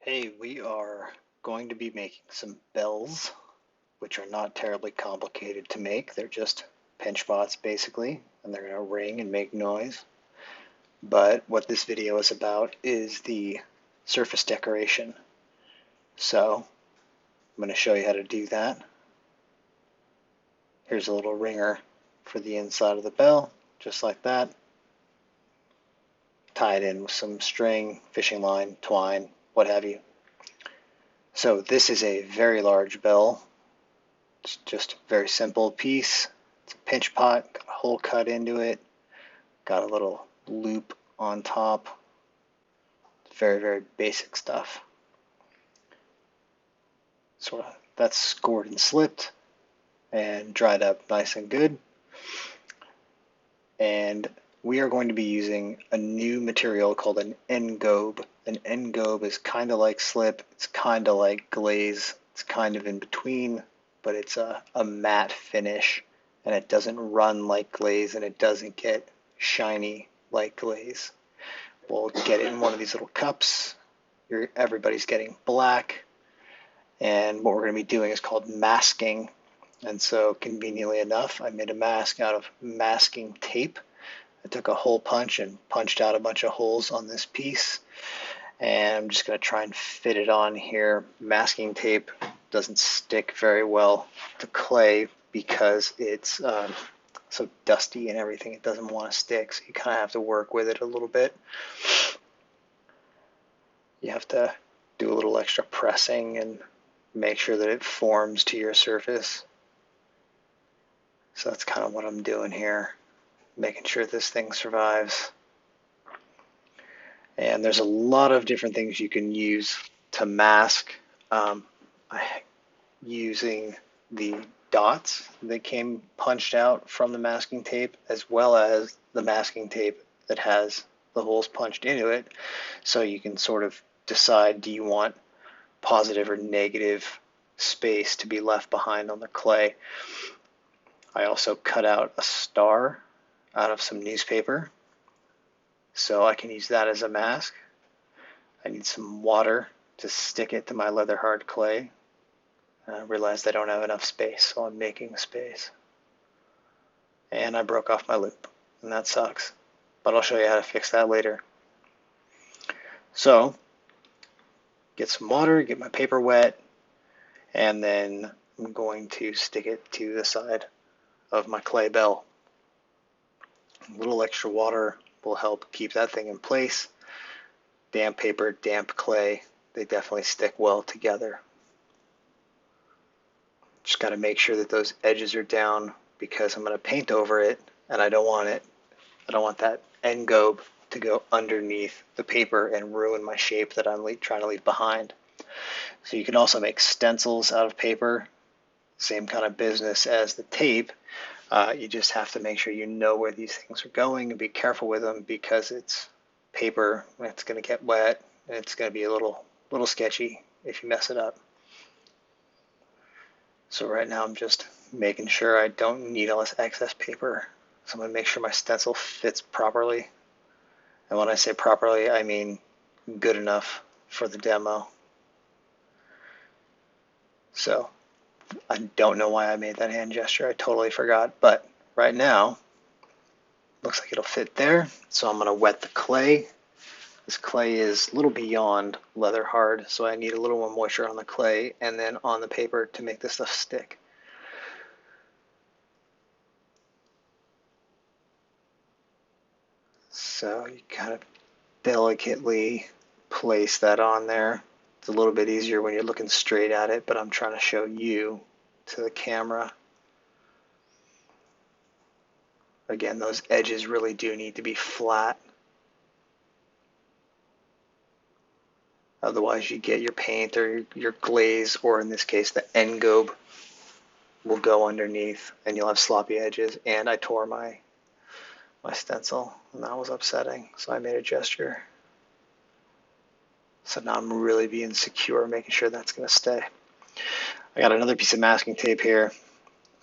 Hey, we are going to be making some bells, which are not terribly complicated to make. They're just pinch pots basically, and they're going to ring and make noise. But what this video is about is the surface decoration. So I'm going to show you how to do that. Here's a little ringer for the inside of the bell, just like that. Tie it in with some string, fishing line, twine, what have you. So this is a very large bell. It's just a very simple piece. It's a pinch pot, got a hole cut into it, got a little loop on top. Very, very basic stuff. So that's scored and slipped and dried up nice and good. And we are going to be using a new material called an engobe. An engobe is kind of like slip, it's kind of like glaze, it's kind of in between, but it's a matte finish, and it doesn't run like glaze, and it doesn't get shiny like glaze. We'll get it in one of these little cups. Everybody's getting black, and what we're going to be doing is called masking. And so conveniently enough, I made a mask out of masking tape. I took a hole punch and punched out a bunch of holes on this piece, and I'm just going to try and fit it on here. Masking tape doesn't stick very well to clay because it's so dusty and everything. It doesn't want to stick, so you kind of have to work with it a little bit. You have to do a little extra pressing and make sure that it forms to your surface. So that's kind of what I'm doing here, making sure this thing survives. And there's a lot of different things you can use to mask. Using the dots that came punched out from the masking tape, as well as the masking tape that has the holes punched into it. So you can sort of decide, do you want positive or negative space to be left behind on the clay. I also cut out a star out of some newspaper, so I can use that as a mask. I need some water to stick it to my leather hard clay. I realized I don't have enough space, so I'm making space. And I broke off my loop, and that sucks. But I'll show you how to fix that later. So, get some water, get my paper wet, and then I'm going to stick it to the side of my clay bell. A little extra water will help keep that thing in place. Damp paper, damp clay, they definitely stick well together. Just got to make sure that those edges are down because I'm going to paint over it, and I don't want that engobe to go underneath the paper and ruin my shape that I'm trying to leave behind. So you can also make stencils out of paper, same kind of business as the tape. You just have to make sure you know where these things are going and be careful with them because it's paper, it's going to get wet, and it's going to be a little sketchy if you mess it up. So right now I'm just making sure I don't need all this excess paper. So I'm going to make sure my stencil fits properly. And when I say properly, I mean good enough for the demo. So I don't know why I made that hand gesture. I totally forgot. But right now, looks like it'll fit there. So I'm going to wet the clay. This clay is a little beyond leather hard, so I need a little more moisture on the clay and then on the paper to make this stuff stick. So you kind of delicately place that on there. It's a little bit easier when you're looking straight at it, but I'm trying to show you to the camera. Again, those edges really do need to be flat. Otherwise, you get your paint or your glaze, or in this case, the engobe will go underneath, and you'll have sloppy edges. And I tore my stencil, and that was upsetting, so I made a gesture. So now I'm really being secure, making sure that's going to stay. I got another piece of masking tape here.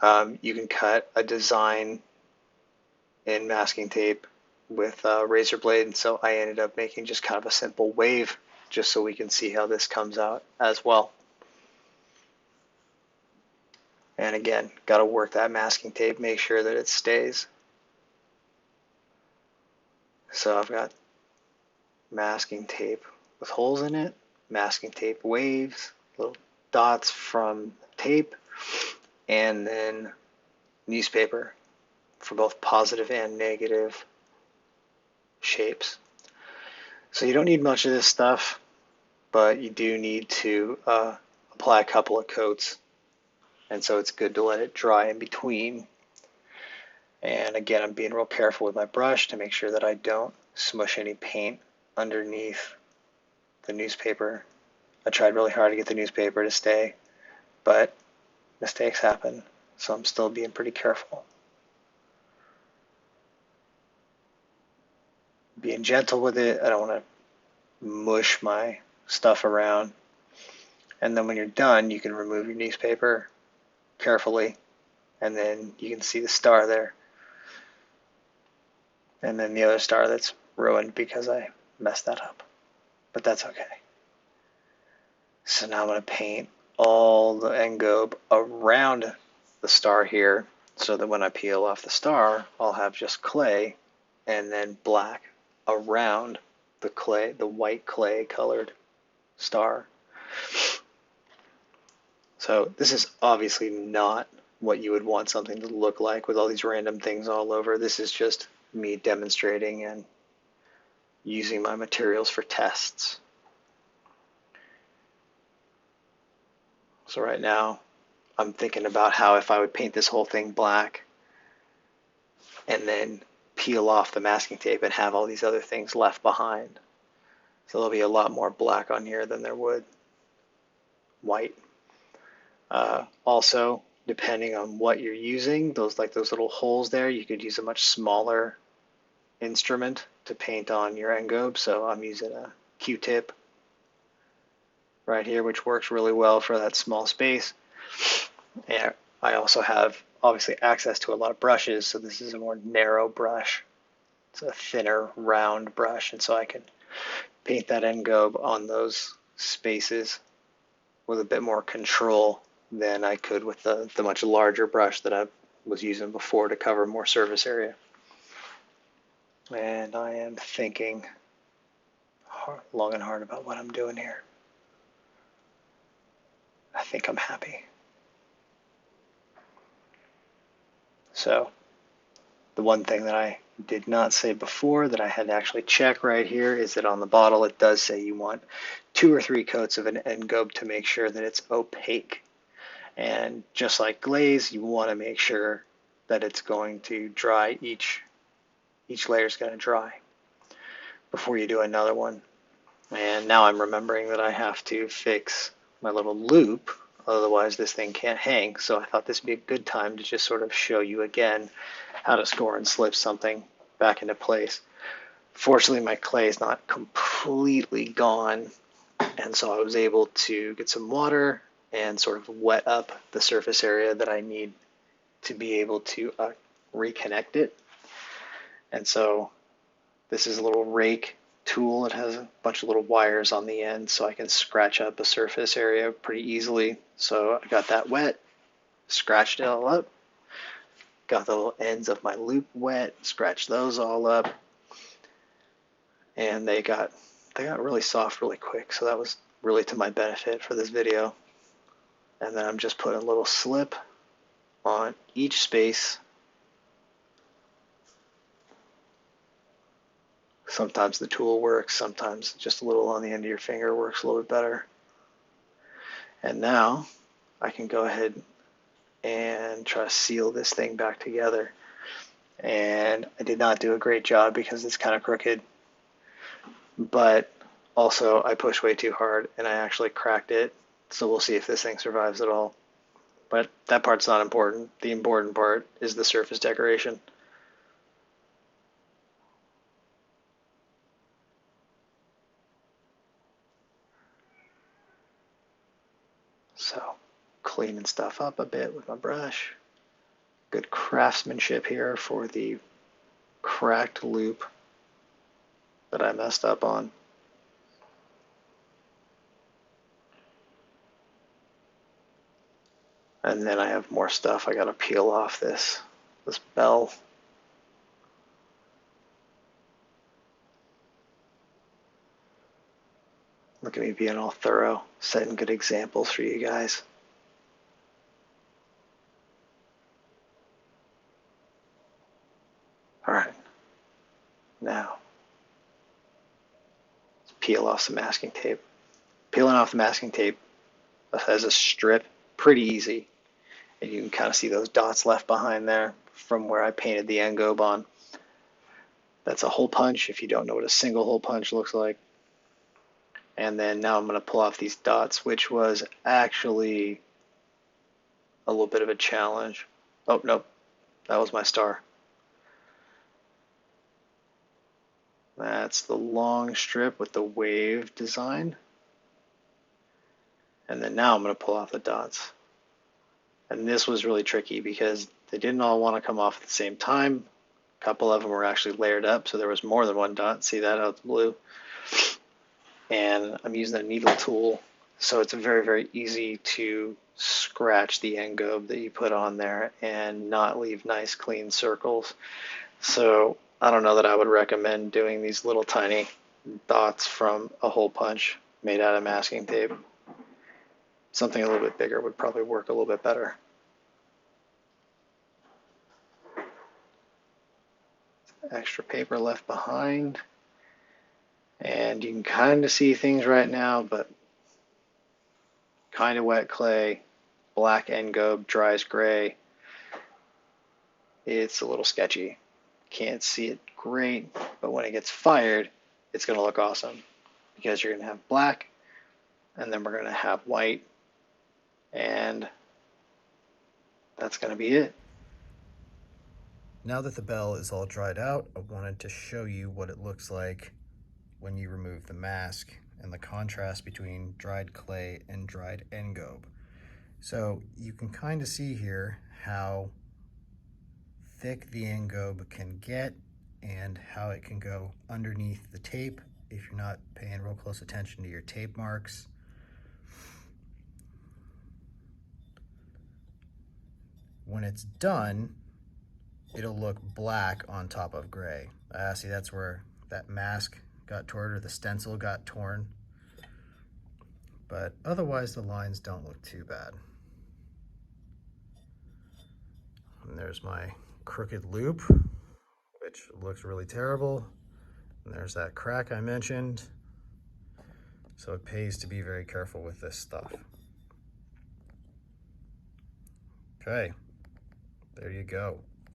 You can cut a design in masking tape with a razor blade, and so I ended up making just kind of a simple wave just so we can see how this comes out as well. And again, got to work that masking tape, make sure that it stays. So I've got masking tape with holes in it, masking tape waves, little dots from tape, and then newspaper for both positive and negative shapes. So you don't need much of this stuff, but you do need to apply a couple of coats, and so it's good to let it dry in between. And again, I'm being real careful with my brush to make sure that I don't smush any paint underneath the newspaper. I tried really hard to get the newspaper to stay, but mistakes happen, so I'm still being pretty careful. Being gentle with it, I don't want to mush my stuff around. And then when you're done, you can remove your newspaper carefully, and then you can see the star there. And then the other star that's ruined because I messed that up. But that's okay. So now I'm going to paint all the engobe around the star here, so that when I peel off the star, I'll have just clay and then black around the clay, the white clay colored star. So this is obviously not what you would want something to look like with all these random things all over. This is just me demonstrating and using my materials for tests. So right now I'm thinking about how if I would paint this whole thing black and then peel off the masking tape and have all these other things left behind. So there'll be a lot more black on here than there would white. Also, depending on what you're using, those little holes there, you could use a much smaller instrument to paint on your engobe. So I'm using a Q-tip right here, which works really well for that small space. And I also have obviously access to a lot of brushes, so this is a more narrow brush. It's a thinner, round brush, and so I can paint that engobe on those spaces with a bit more control than I could with the much larger brush that I was using before to cover more surface area. And I am thinking long and hard about what I'm doing here. I think I'm happy. So the one thing that I did not say before that I had to actually check right here is that on the bottle it does say you want 2 or 3 coats of an engobe to make sure that it's opaque. And just like glaze, you want to make sure that it's going to dry, each layer is going to dry before you do another one. And now I'm remembering that I have to fix my little loop, otherwise this thing can't hang. So I thought this would be a good time to just sort of show you again how to score and slip something back into place. Fortunately, my clay is not completely gone, and so I was able to get some water and sort of wet up the surface area that I need to be able to reconnect it. And so this is a little rake tool. It has a bunch of little wires on the end, so I can scratch up a surface area pretty easily. So I got that wet, scratched it all up, got the little ends of my loop wet, scratched those all up, and they got really soft really quick. So that was really to my benefit for this video. And then I'm just putting a little slip on each space. Sometimes the tool works, sometimes just a little on the end of your finger works a little bit better. And now I can go ahead and try to seal this thing back together. And I did not do a great job because it's kind of crooked, but also I pushed way too hard and I actually cracked it. So we'll see if this thing survives at all. But that part's not important. The important part is the surface decoration. So cleaning stuff up a bit with my brush. Good craftsmanship here for the cracked loop that I messed up on. And then I have more stuff I gotta peel off this bell. Look at me being all thorough, setting good examples for you guys. All right, now let's peel off some masking tape. Peeling off the masking tape as a strip, pretty easy. And you can kind of see those dots left behind there from where I painted the engobe on. That's a hole punch if you don't know what a single hole punch looks like. And then now I'm going to pull off these dots, which was actually a little bit of a challenge. Oh, nope, that was my star. That's the long strip with the wave design. And then now I'm going to pull off the dots. And this was really tricky because they didn't all want to come off at the same time. A couple of them were actually layered up, so there was more than one dot. See that out the blue? And I'm using a needle tool, so it's very, very easy to scratch the engobe that you put on there and not leave nice clean circles. So I don't know that I would recommend doing these little tiny dots from a hole punch made out of masking tape. Something a little bit bigger would probably work a little bit better. Extra paper left behind. And you can kind of see things right now, but kind of wet clay, black engobe, dries gray. It's a little sketchy. Can't see it great, but when it gets fired, it's going to look awesome because you're going to have black, and then we're going to have white, and that's going to be it. Now that the bell is all dried out, I wanted to show you what it looks like when you remove the mask and the contrast between dried clay and dried engobe. So you can kind of see here how thick the engobe can get and how it can go underneath the tape if you're not paying real close attention to your tape marks. When it's done, it'll look black on top of gray. See, that's where that mask got torn, or the stencil got torn. But otherwise, the lines don't look too bad. And there's my crooked loop, which looks really terrible. And there's that crack I mentioned. So it pays to be very careful with this stuff. Okay, there you go.